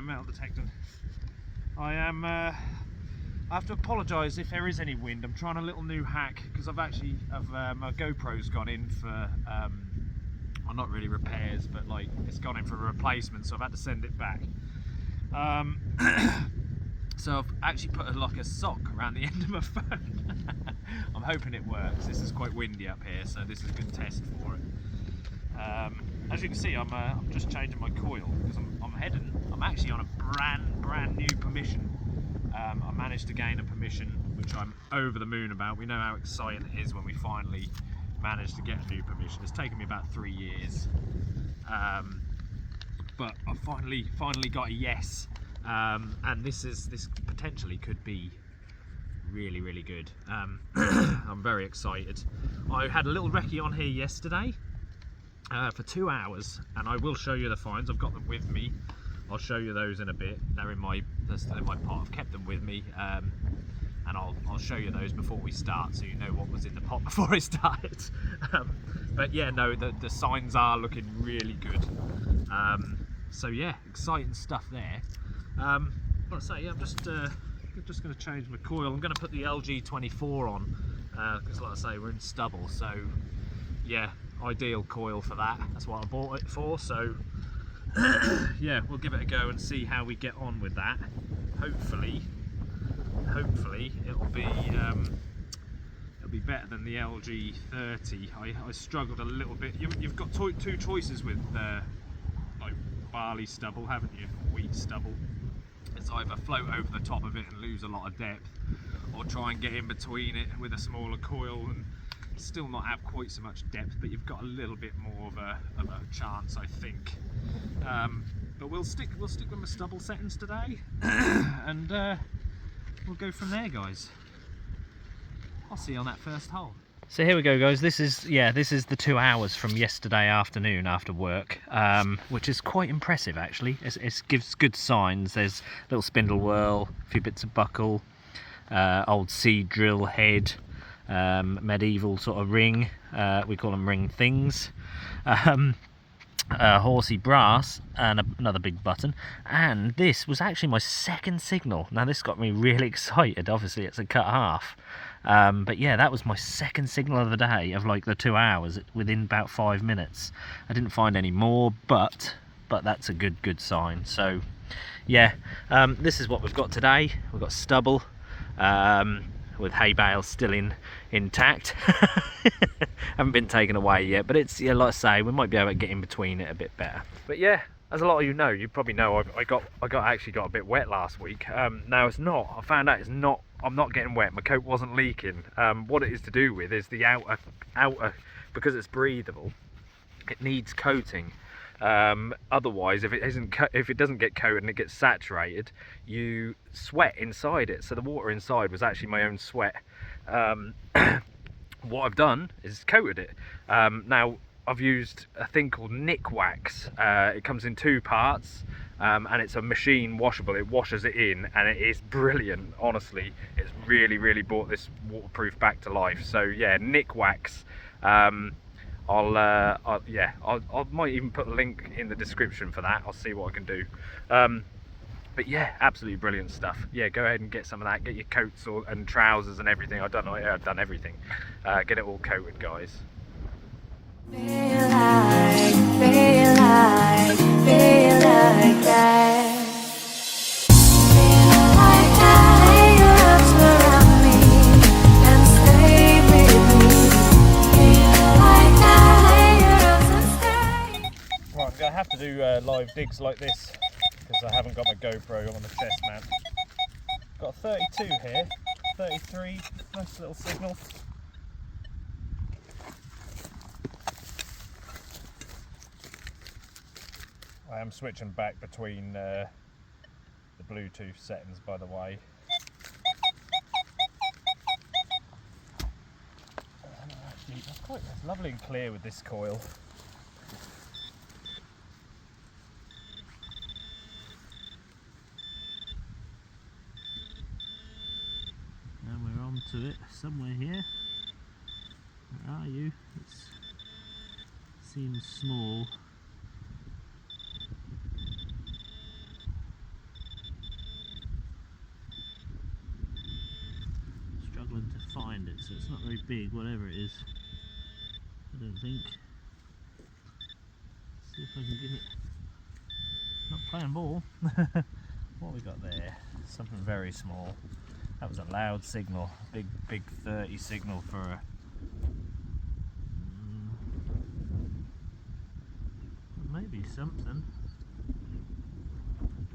metal detector. I have to apologise if there is any wind. I'm trying a little new hack because my GoPro's gone in for well, not really repairs, but like it's gone in for a replacement, so I've had to send it back. So I've actually put like a sock around the end of my phone. I'm hoping it works. This is quite windy up here, so this is a good test for it. As you can see, I'm just changing my coil because I'm actually on a brand new permission. I managed to gain a permission, which I'm over the moon about. We know how exciting it is when we finally manage to get a new permission. It's taken me about 3 years, but I finally got a yes, and this potentially could be really good. I'm very excited. I had a little recce on here yesterday for 2 hours, and I will show you the finds. I've got them with me. I'll show you those in a bit. They're still in my pot. I've kept them with me, and I'll show you those before we start, so you know what was in the pot before I started. But yeah, no, the signs are looking really good. So yeah, exciting stuff there. What I say, yeah, I'm just going to change my coil. I'm going to put the LG24 on because, like I say, we're in Stubble. So yeah, ideal coil for that. That's what I bought it for. So yeah, we'll give it a go and see how we get on with that. Hopefully it'll be better than the LG30. I struggled a little bit. You've got two choices with like barley stubble, haven't you? Wheat stubble. It's either float over the top of it and lose a lot of depth, or try and get in between it with a smaller coil and still not have quite so much depth, but you've got a little bit more of a chance, I think. But we'll stick with my stubble settings today, and we'll go from there, guys. I'll see you on that first hole. So here we go, guys. This is the 2 hours from yesterday afternoon after work, which is quite impressive actually. It gives good signs. There's a little spindle whirl, a few bits of buckle, old seed drill head, medieval sort of ring, we call them ring things, horsey brass, and another big button. And this was actually my second signal. Now this got me really excited. Obviously it's a cut half, but yeah, that was my second signal of the day, of like the 2 hours, within about 5 minutes. I didn't find any more, but that's a good sign. So yeah, this is what we've got today. We've got stubble, with hay bales still intact. Haven't been taken away yet, but it's, yeah, like I say, we might be able to get in between it a bit better. But yeah, as a lot of you probably know, I actually got a bit wet last week. Now it's not, I found out it's not, I'm not getting wet. My coat wasn't leaking. What it is to do with is the outer, because it's breathable, it needs coating. Otherwise, if it doesn't get coated and it gets saturated, you sweat inside it. So the water inside was actually my own sweat. What I've done is coated it. Now I've used a thing called Nikwax. It comes in 2 parts, and it's a machine washable. It washes it in, and it is brilliant. Honestly, it's really brought this waterproof back to life. So yeah, Nikwax. I might even put a link in the description for that. I'll see what I can do. But yeah, absolutely brilliant stuff. Yeah, go ahead and get some of that. Get your coats and trousers and everything. I've done everything. Get it all coated, guys. Feel like that. Right, I'm going to have to do live digs like this because I haven't got my GoPro on the chest mount. Got a 32 here, 33, nice little signal. I am switching back between the Bluetooth settings, by the way. It's lovely and clear with this coil. And we're on to it somewhere here. Where are you? It seems small. struggling to find it, so it's not very big, whatever it is. I don't think. See if I can get it. Not playing ball. What have we got there? Something very small. That was a loud signal. Big 30 signal for a... maybe something.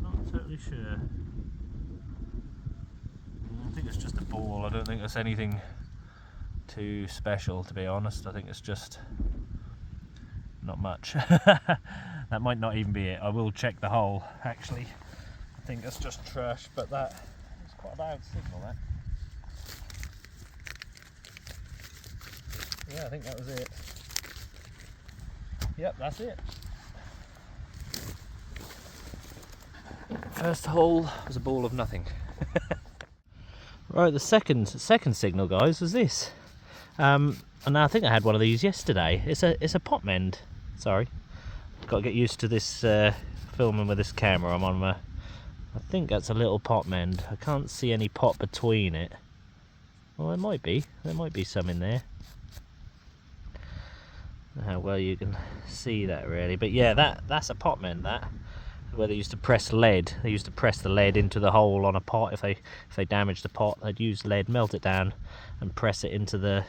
Not totally sure. I think it's just a ball. I don't think it's anything too special, to be honest. I think it's just not much. That might not even be it. I will check the hole, actually. I think it's just trash, but that is quite a loud signal, that. Yeah, I think that was it. Yep, that's it. First hole was a ball of nothing. Right, the second signal, guys, was this. And I think I had one of these yesterday. It's a pot mend. Sorry, got to get used to this filming with this camera. I'm on. I think that's a little pot mend. I can't see any pot between it. Well, there might be. There might be some in there. How well you can see that, really. But yeah, that's a pot mend. That. Where they used to press lead. They used to press the lead into the hole on a pot. If they damaged the pot, they'd use lead, melt it down, and press it into the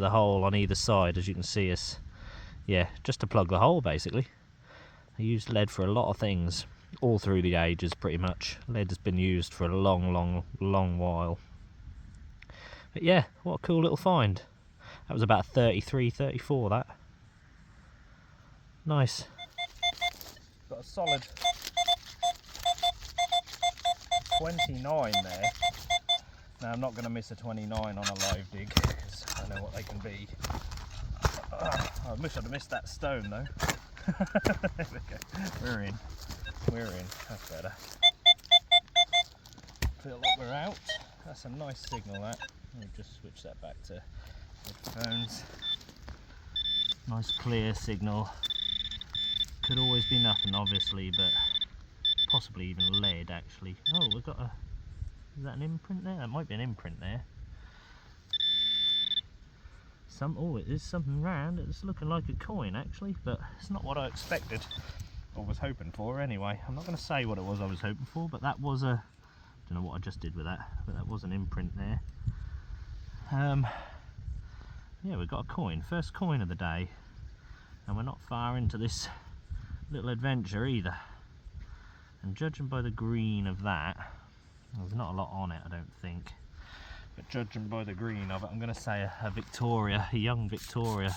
hole on either side. As you can see, us, yeah, just to plug the hole basically. They used lead for a lot of things, all through the ages, pretty much. Lead has been used for a long while. But yeah, what a cool little find. That was about 33, 34. That nice. Got a solid 29 there. Now I'm not going to miss a 29 on a live dig because I know what they can be. I wish I'd have missed that stone though. There we go. We're in. That's better. Feel like we're out. That's a nice signal, that. Let me just switch that back to headphones. Nice clear signal. Could always be nothing, obviously, but possibly even lead, actually. Oh, we've got a... is that an imprint there? That might be an imprint there. Oh, it is something round. It's looking like a coin, actually, but it's not what I expected, or was hoping for, anyway. I'm not going to say what it was I was hoping for, but that was a... I don't know what I just did with that, but that was an imprint there. Yeah, we've got a coin. First coin of the day. And we're not far into this little adventure either, and judging by the green of that, there's not a lot on it, I don't think, but judging by the green of it, I'm going to say a Victoria, a young Victoria,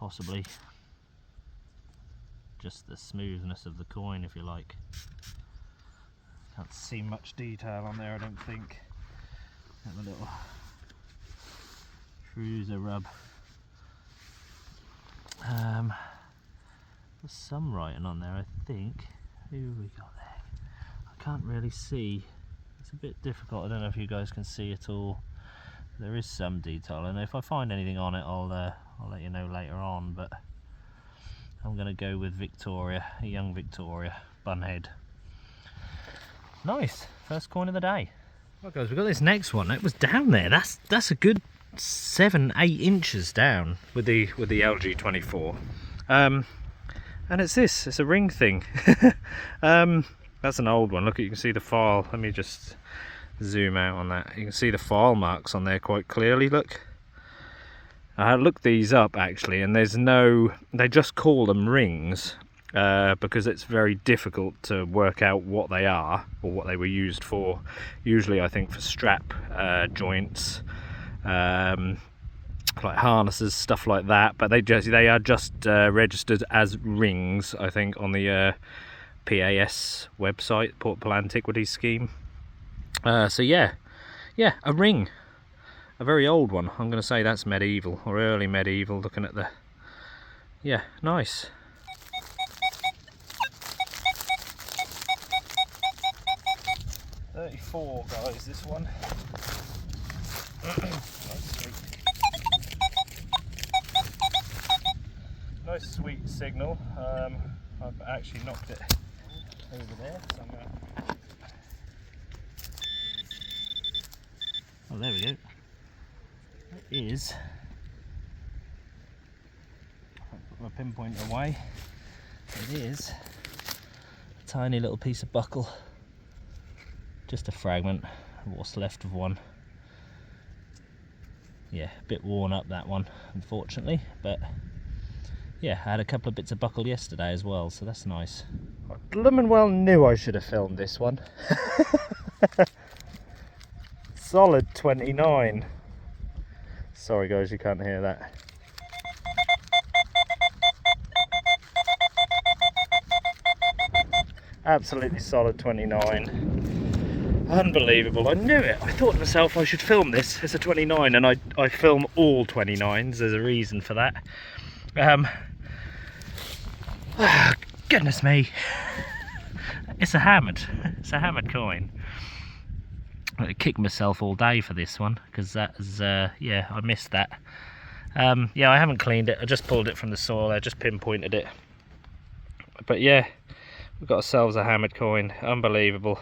possibly. Just the smoothness of the coin, if you like. Can't see much detail on there, I don't think. Have a little cruiser rub. There's some writing on there, I think. Who have we got there? I can't really see. It's a bit difficult. I don't know if you guys can see at all. There is some detail, and if I find anything on it, I'll let you know later on. But I'm going to go with Victoria, a young Victoria, bunhead. Nice, first coin of the day. Right, guys, we've got this next one. It was down there. That's a good 7-8 inches down with the LG24. And it's this, it's a ring thing. That's an old one. Look, you can see the file. Let me just zoom out on that. You can see the file marks on there quite clearly. Look, I looked these up actually, and there's no, they just call them rings because it's very difficult to work out what they are or what they were used for. Usually I think for strap joints, like harnesses, stuff like that, but they are just registered as rings, I think, on the PAS website, Portable Antiquities Scheme. So yeah, a ring, a very old one. I'm going to say that's medieval or early medieval. Looking at the, yeah, nice. $34, guys, this one. Nice sweet signal. I've actually knocked it over there, so I'm gonna... Oh, there we go. is, I'll put my pinpoint away, it is a tiny little piece of buckle, just a fragment of what's left of one. Yeah, a bit worn up that one, unfortunately, but yeah, I had a couple of bits of buckle yesterday as well, so that's nice. I blooming well knew I should have filmed this one. Solid 29. Sorry guys, you can't hear that. Absolutely solid 29. Unbelievable, I knew it. I thought to myself I should film this as a 29, and I film all 29s, there's a reason for that. Goodness me. It's a hammered coin. I kicked myself all day for this one, because that is, yeah, I missed that. Yeah, I haven't cleaned it, I just pulled it from the soil, I just pinpointed it. But yeah, we've got ourselves a hammered coin, unbelievable.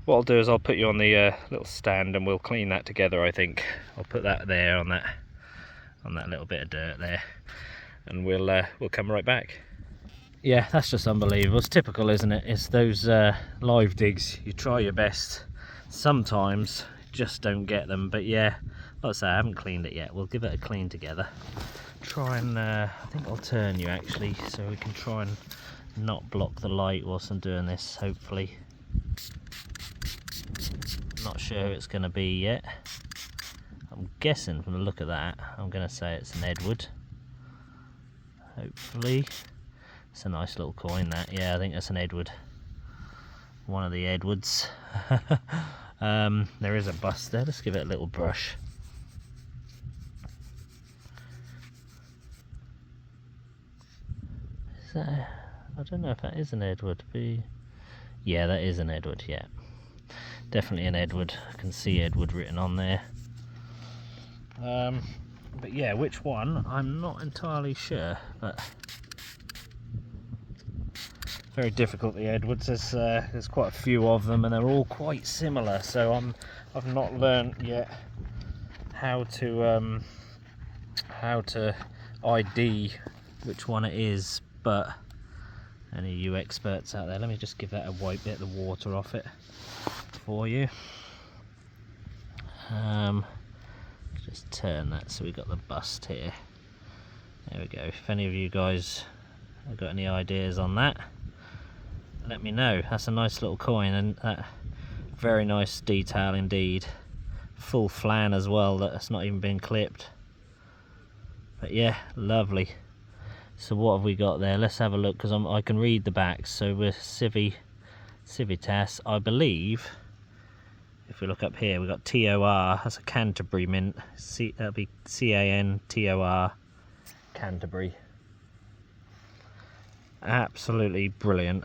What I'll do is I'll put you on the little stand and we'll clean that together, I think. I'll put that there on that little bit of dirt there, and we'll come right back. Yeah, that's just unbelievable. It's typical, isn't it? It's those live digs, you try your best, sometimes just don't get them. But yeah, like I say, I haven't cleaned it yet. We'll give it a clean together. Try and I think I'll turn you actually, so we can try and not block the light whilst I'm doing this, hopefully. Not sure who it's going to be yet. I'm guessing from the look of that, I'm going to say it's an Edward. Hopefully. It's a nice little coin, that. Yeah, I think that's an Edward. One of the Edwards. There is a bust there. Let's give it a little brush. Is that I don't know if that is an Edward. Yeah, that is an Edward, yeah. Definitely an Edward. I can see Edward written on there. But yeah, which one? I'm not entirely sure, but very difficult, the Edwards. There's quite a few of them and they're all quite similar, so I've not learnt yet how to ID which one it is. But any of you experts out there, let me just give that a wipe, get the water off it for you. Just turn that so we got the bust here. There we go. If any of you guys have got any ideas on that, let me know. That's a nice little coin, and that very nice detail indeed. Full flan as well, that's not even been clipped. But yeah, lovely. So what have we got there? Let's have a look, because I can read the back. So we're Civitas, I believe. If we look up here, we've got TOR, that's a Canterbury mint. That'll be CANTOR, Canterbury. Absolutely brilliant.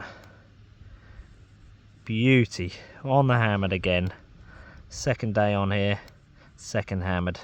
Beauty. On the hammered again. Second day on here, second hammered.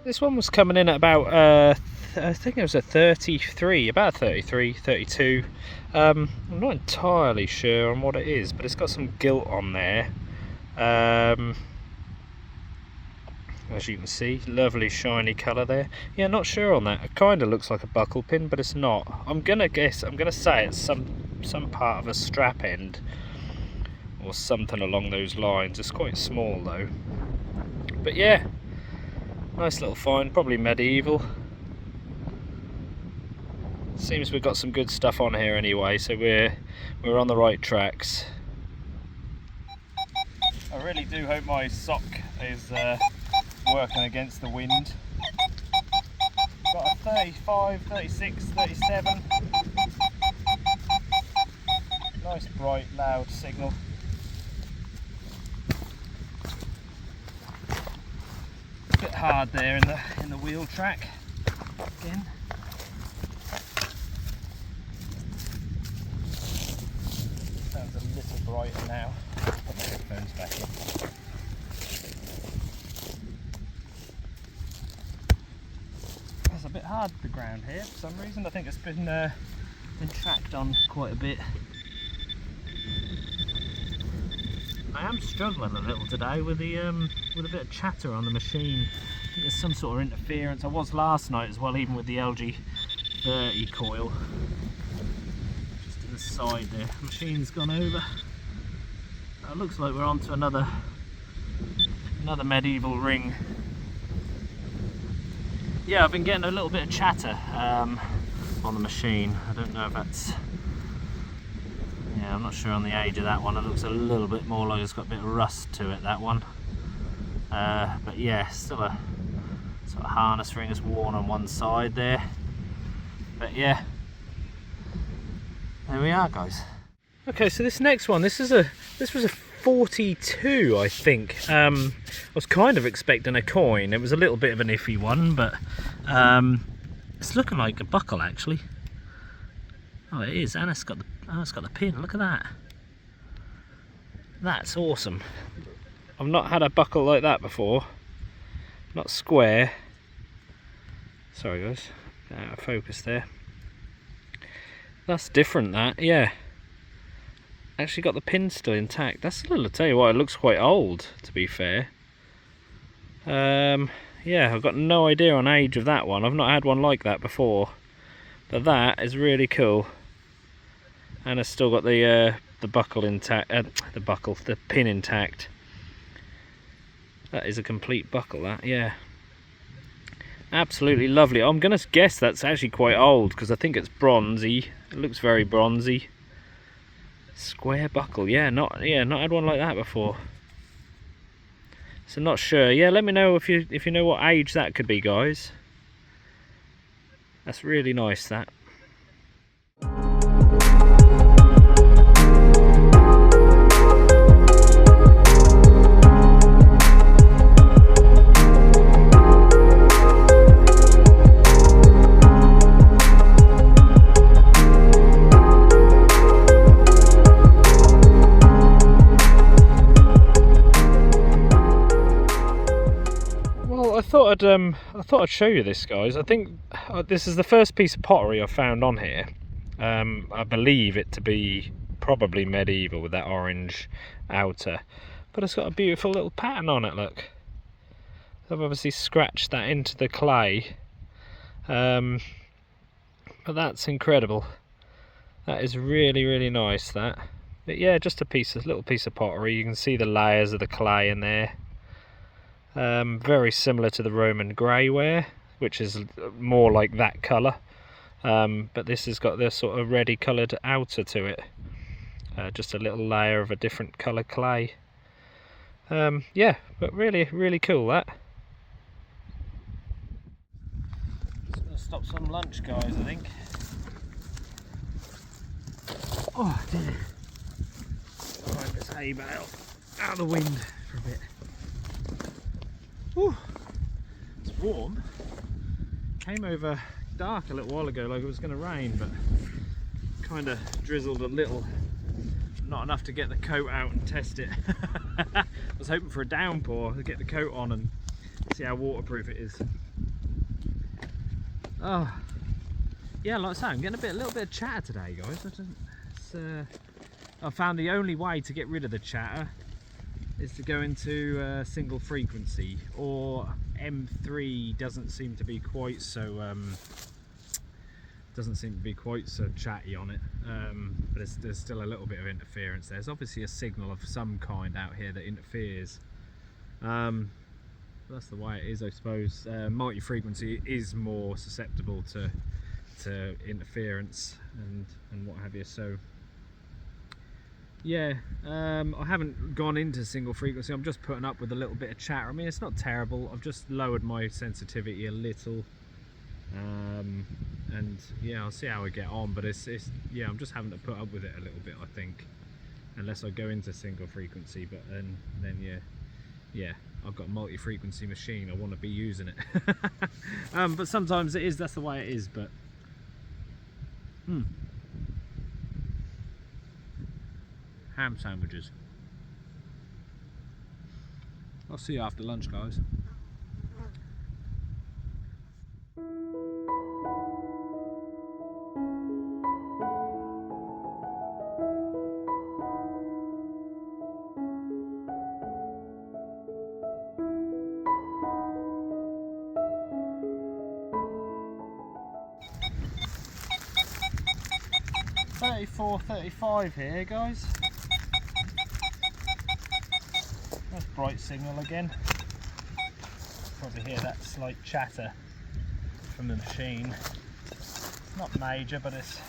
This one was coming in at about, I think it was a 33, about 33, 32. I'm not entirely sure on what it is, but it's got some gilt on there. As you can see, lovely shiny colour there. Yeah, not sure on that. It kind of looks like a buckle pin, but it's not. I'm gonna say it's some part of a strap end or something along those lines. It's quite small though. But yeah, nice little find, probably medieval. Seems we've got some good stuff on here anyway, so we're on the right tracks. I really do hope my sock is working against the wind. Got a 35, 36, 37. Nice bright loud signal. hard there in the wheel track again. Sounds a little brighter now. Put my headphones back in. It's a bit hard, the ground here, for some reason. I think it's been tracked on quite a bit. I am struggling a little today with a bit of chatter on the machine. I think there's some sort of interference. I was last night as well, even with the LG24 coil. Just to the side there. Machine's gone over. It looks like we're onto another medieval ring. Yeah, I've been getting a little bit of chatter on the machine. I don't know if that's... Yeah, I'm not sure on the age of that one. It looks a little bit more like it's got a bit of rust to it, that one. But yeah, still a sort of harness ring is worn on one side there. But yeah, there we are, guys. Okay, so this next one, this was a 42, I think. I was kind of expecting a coin. It was a little bit of an iffy one, but it's looking like a buckle actually. Oh, it is, and it's got the pin. Look at that. That's awesome. I've not had a buckle like that before. Not square. Sorry guys, out of focus there. That's different, that, yeah. Actually got the pin still intact. That's a little, I tell you what, it looks quite old, to be fair. Yeah, I've got no idea on age of that one. I've not had one like that before. But that is really cool. And it's still got the buckle intact, the pin intact. That is a complete buckle, that, yeah. Absolutely lovely. I'm gonna guess that's actually quite old because I think it's bronzy. It looks very bronzy. Square buckle, yeah, not had one like that before. So not sure. Yeah, let me know if you know what age that could be, guys. That's really nice, that. I thought I'd show you this, guys. I think this is the first piece of pottery I've found on here. I believe it to be probably medieval with that orange outer, but it's got a beautiful little pattern on it, look. I've obviously scratched that into the clay, but that's incredible. That is really, really nice, that. But yeah, just a little piece of pottery. You can see the layers of the clay in there. Very similar to the Roman greyware, which is more like that colour, but this has got this sort of reddy coloured outer to it, just a little layer of a different colour clay. Yeah, but really, really cool, that. Just gonna stop some lunch, guys, I think. Oh dear. Right, this hay bale out of the wind for a bit. Whew. It's warm. Came over dark a little while ago like it was going to rain, but kind of drizzled a little. Not enough to get the coat out and test it. I was hoping for a downpour to get the coat on and see how waterproof it is. Oh, yeah, like I say, I'm getting a little bit of chatter today, guys. I found the only way to get rid of the chatter is to go into single frequency, or M3 doesn't seem to be quite so chatty on it, but there's still a little bit of interference. There's obviously a signal of some kind out here that interferes. That's the way it is, I suppose. Multi-frequency is more susceptible to interference and what have you. So yeah, I haven't gone into single frequency. I'm just putting up with a little bit of chatter. I mean, it's not terrible. I've just lowered my sensitivity a little, and yeah, I'll see how I get on. But it's yeah, I'm just having to put up with it a little bit, I think, unless I go into single frequency. But then yeah, yeah, I've got a multi-frequency machine, I want to be using it. But sometimes it is, that's the way it is, but ham sandwiches. I'll see you after lunch, guys. $34.35 here, guys. That's bright signal again. Probably hear that slight chatter from the machine. Not major, but it's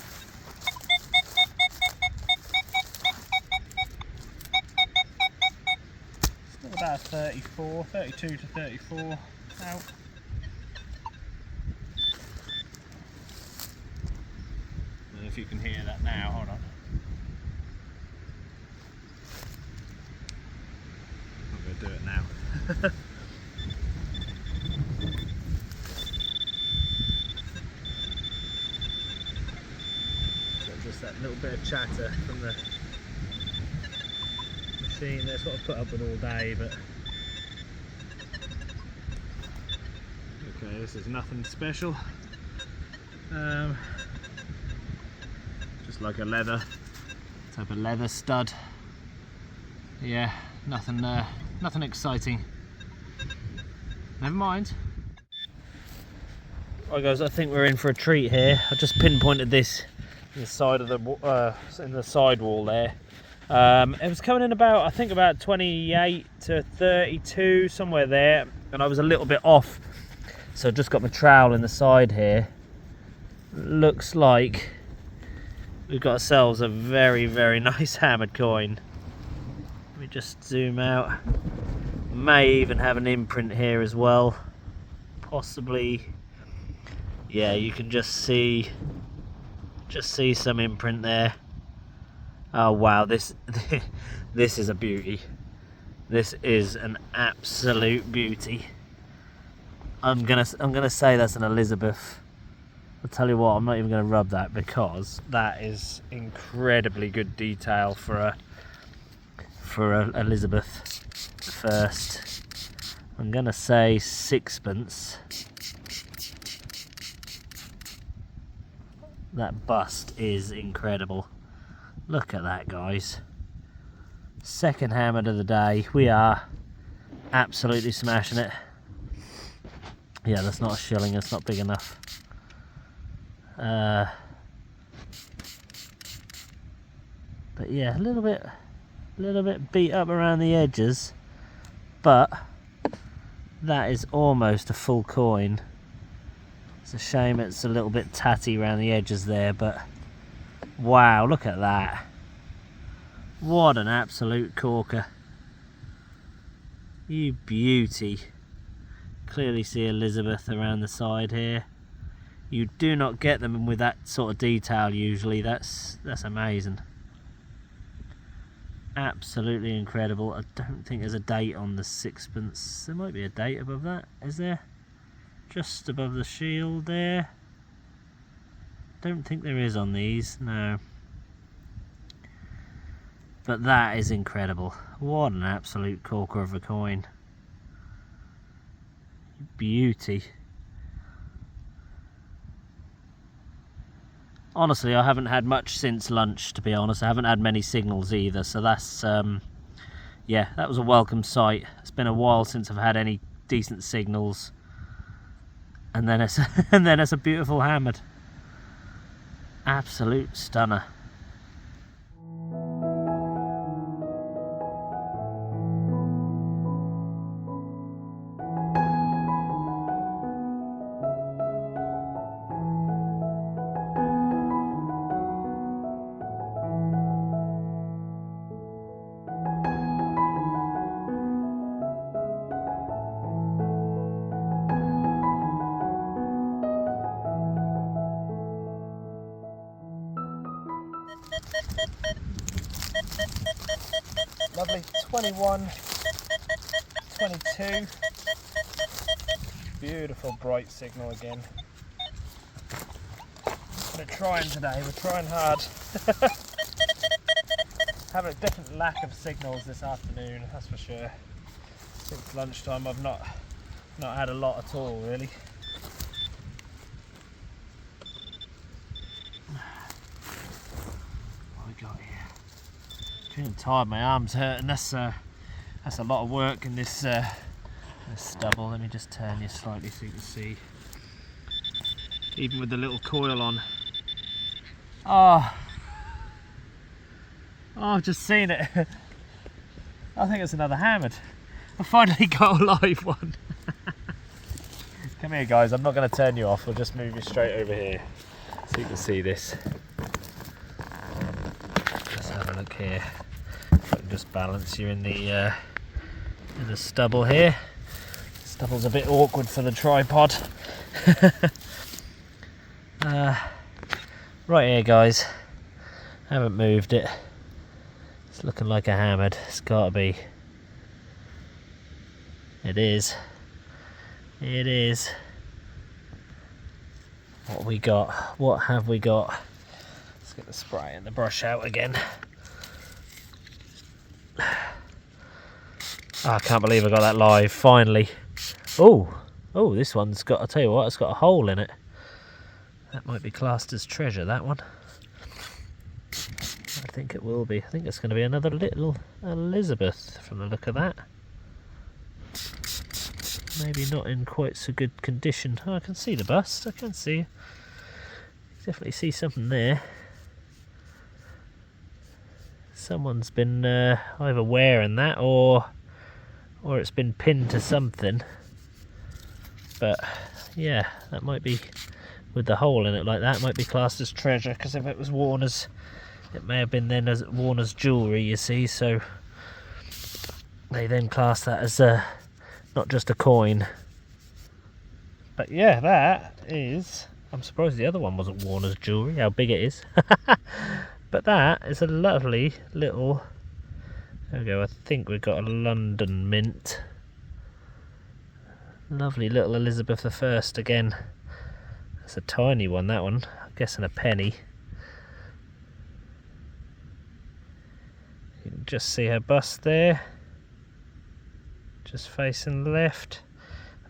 still about 32 to 34 out. I don't know if you can hear that now, hold on. I'm not going to do it now. Just that little bit of chatter from the machine. That's what I've put up with all day, but okay, this is nothing special. Just like a leather type of leather stud. Yeah, nothing nothing exciting. Never mind. Right guys, I think we're in for a treat here. I just pinpointed this in the side of the side wall there. It was coming in about, I think about 28 to 32, somewhere there, and I was a little bit off, so I just got my trowel in the side here. Looks like we've got ourselves a very, very nice hammered coin. Let me just zoom out. May even have an imprint here as well, possibly. Yeah, you can just see some imprint there. Oh wow, this is a beauty. This is an absolute beauty. I'm gonna say that's an Elizabeth. I'll tell you what, I'm not even gonna rub that because that is incredibly good detail for a Elizabeth first. I'm gonna say sixpence. That bust is incredible. Look at that, guys. Second hammered of the day. We are absolutely smashing it. Yeah, that's not a shilling, it's not big enough. But yeah, a little bit beat up around the edges, but that is almost a full coin. It's a shame it's a little bit tatty around the edges there, but wow, look at that. What an absolute corker. You beauty. Clearly see Elizabeth around the side here. You do not get them with that sort of detail usually. That's amazing. Absolutely incredible. I don't think there's a date on the sixpence. There might be a date above that, is there? Just above the shield there. Don't think there is on these, no. But that is incredible. What an absolute corker of a coin. Beauty. Honestly, I haven't had much since lunch, to be honest. I haven't had many signals either, so that's yeah, that was a welcome sight. It's been a while since I've had any decent signals. And then it's a beautiful hammered. Absolute stunner. Lovely, 21 LG22. Beautiful bright signal again. We're trying today, we're trying hard. Having a different lack of signals this afternoon, that's for sure. Since lunchtime I've not had a lot at all really. What have we got here? Feeling tired, my arm's hurting. That's a lot of work in this stubble. Let me just turn you slightly so you can see. Even with the little coil on. Oh, I've just seen it. I think it's another hammered. I finally got a live one. Come here guys, I'm not going to turn you off, we'll just move you straight over here so you can see this. Let's have a look here. If I can just balance you in the stubble here. Stubble's a bit awkward for the tripod. Right here guys, haven't moved it. It's looking like a hammered, it's gotta be. It is. It is. What have we got? What have we got? Let's get the spray and the brush out again. Oh, I can't believe I got that live, finally. Oh, this one's got, I'll tell you what, it's got a hole in it. That might be classed as treasure, that one. I think it will be. I think it's going to be another little Elizabeth from the look of that. Maybe not in quite so good condition. Oh, I can see the bust, I can see. Definitely see something there. Someone's been either wearing that or it's been pinned to something. But yeah, that might be, with the hole in it like that, might be classed as treasure, because if it was worn as, it may have been then as worn as jewellery, you see, so they then class that as not just a coin. But yeah, that is, I'm surprised the other one wasn't worn as jewellery, how big it is. But that is a lovely little, there we go, I think we've got a London mint. Lovely little Elizabeth I again. That's a tiny one, that one. I'm guessing a penny. You can just see her bust there. Just facing the left.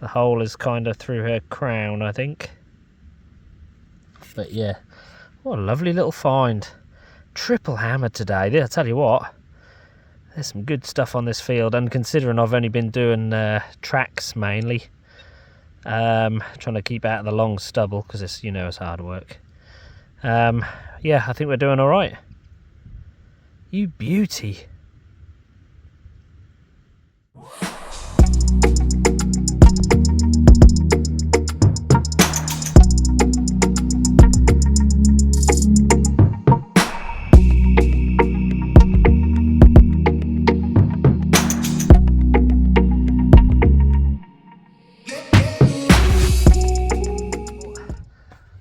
The hole is kind of through her crown, I think. But yeah, what a lovely little find. Triple hammer today. I'll tell you what, there's some good stuff on this field, and considering I've only been doing tracks mainly, trying to keep out of the long stubble because it's, you know, it's hard work. Yeah, I think we're doing all right. You beauty.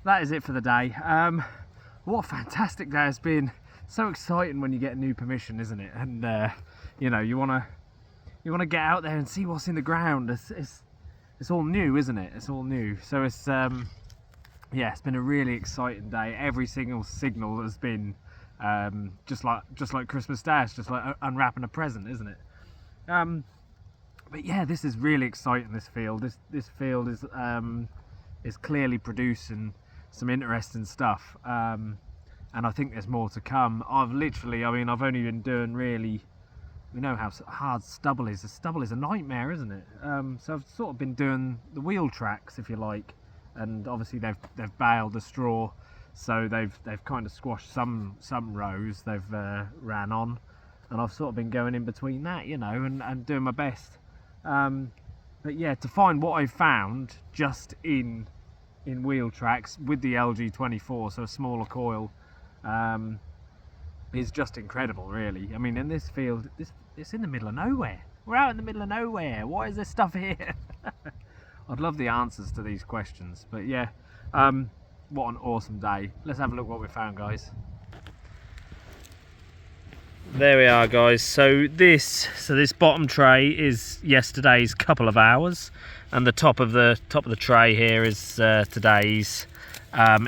That is it for the day. What a fantastic day it's been. So exciting when you get a new permission, isn't it? And you know, you want to get out there and see what's in the ground. It's all new, isn't it? It's all new. So it's yeah, it's been a really exciting day. Every single signal has been just like Christmas Day. It's just like unwrapping a present, isn't it? But yeah, this is really exciting. This field, this field is clearly producing some interesting stuff, and I think there's more to come. I've only been doing, really, we know how hard stubble is. The stubble is a nightmare, isn't it? So I've sort of been doing the wheel tracks, if you like, and obviously they've baled the straw, so they've kind of squashed some rows. They've ran on, and I've sort of been going in between that, you know, and doing my best. But yeah, to find what I found just in wheel tracks with the LG24, so a smaller coil, is just incredible, really. I mean, in this field, it's in the middle of nowhere. We're out in the middle of nowhere. Why is this stuff here? I'd love the answers to these questions. But yeah, what an awesome day. Let's have a look what we found, guys. There we are, guys. So this bottom tray is yesterday's couple of hours, and the top of the tray here is today's,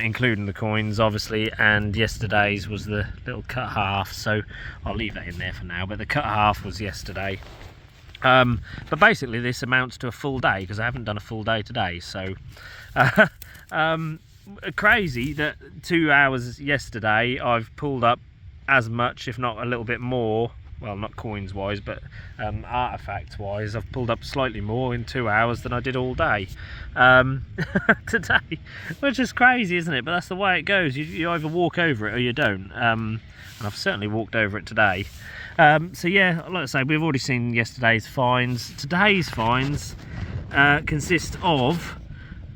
including the coins obviously, and yesterday's was the little cut half, so I'll leave that in there for now, but the cut half was yesterday. But basically this amounts to a full day, because I haven't done a full day today. So crazy that 2 hours yesterday I've pulled up as much, if not a little bit more, well, not coins wise, but artifacts wise, I've pulled up slightly more in 2 hours than I did all day today, which is crazy, isn't it? But that's the way it goes. You either walk over it or you don't, and I've certainly walked over it today. So yeah, like I say, we've already seen yesterday's finds. Today's finds consist of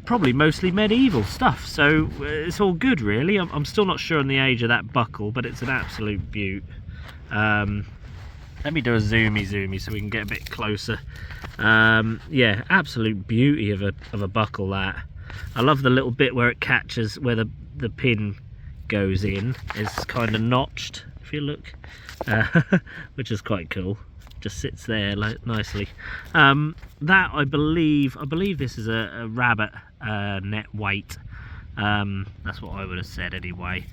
probably mostly medieval stuff, so it's all good really. I'm still not sure on the age of that buckle, but it's an absolute beaut. Let me do a zoomy so we can get a bit closer. Yeah, absolute beauty of a buckle, that. I love the little bit where it catches, where the pin goes in. It's kind of notched, if you look, which is quite cool. Just sits there like nicely. That I believe this is a rabbit net weight. That's what I would have said anyway.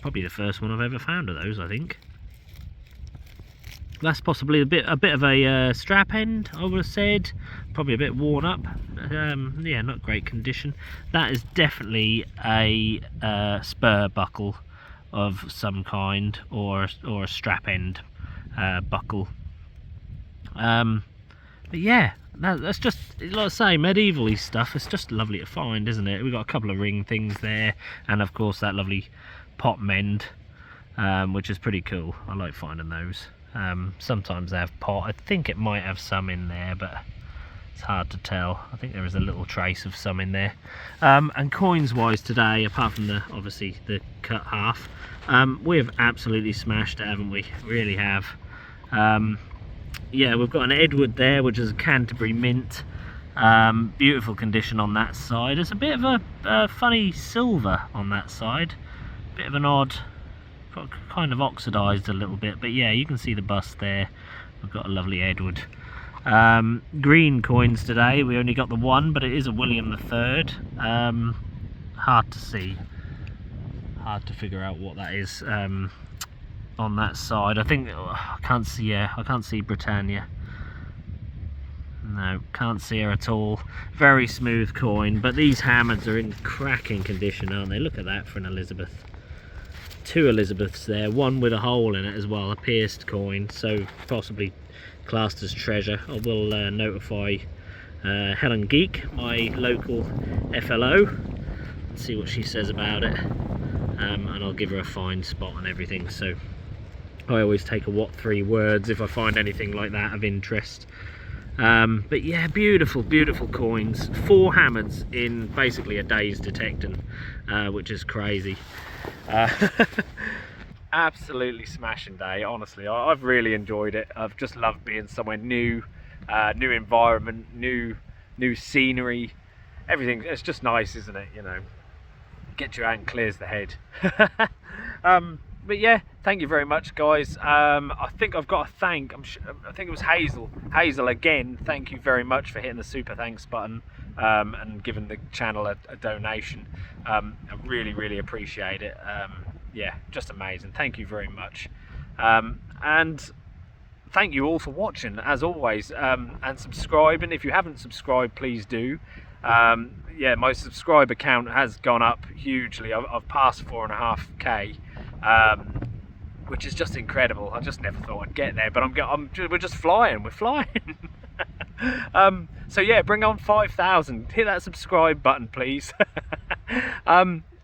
Probably the first one I've ever found of those, I think. That's possibly a bit of a strap end, I would have said. Probably a bit worn up. Yeah, not great condition. That is definitely a spur buckle of some kind, or a strap end buckle. But yeah, that's just, like I say, medieval-y stuff. It's just lovely to find, isn't it? We've got a couple of ring things there, and of course that lovely pot mend, which is pretty cool. I like finding those. Sometimes they have pot. I think it might have some in there, but it's hard to tell. I think there is a little trace of some in there. And coins wise today, apart from obviously the cut half, we have absolutely smashed it, haven't we? Really have. Yeah, we've got an Edward there, which is a Canterbury mint. Beautiful condition on that side. There's a bit of a funny silver on that side, bit of an odd, kind of oxidized a little bit, but yeah, you can see the bust there. We've got a lovely Edward. Green coins today, we only got the one, but it is a William III. Hard to see, hard to figure out what that is on that side. I think I can't see Britannia. No, can't see her at all. Very smooth coin, but these hammers are in cracking condition, aren't they? Look at that for an Elizabeth. Two Elizabeths there, one with a hole in it as well, a pierced coin, so possibly classed as treasure. I will notify Helen Geek, my local FLO, and see what she says about it, and I'll give her a fine spot and everything. So I always take a what 3 words if I find anything like that of interest. But yeah, beautiful coins. 4 hammers in basically a day's detecting, which is crazy. Absolutely smashing day, honestly. I've really enjoyed it. I've just loved being somewhere new, new environment, new scenery, everything. It's just nice, isn't it? You know, gets you out and clears the head. But yeah, thank you very much, guys. I think I've got to thank, I think it was Hazel again. Thank you very much for hitting the super thanks button and giving the channel a donation. I really appreciate it. Yeah, just amazing. Thank you very much. And thank you all for watching, as always, and subscribing. If you haven't subscribed, please do. Yeah, my subscriber count has gone up hugely. I've passed 4.5k, which is just incredible. I just never thought I'd get there, but we're just flying. We're flying. So yeah, bring on 5,000. Hit that subscribe button, please.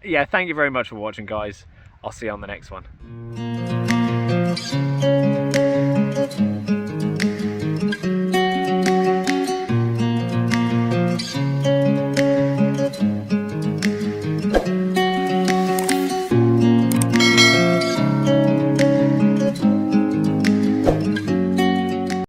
Yeah, thank you very much for watching, guys. I'll see you on the next one.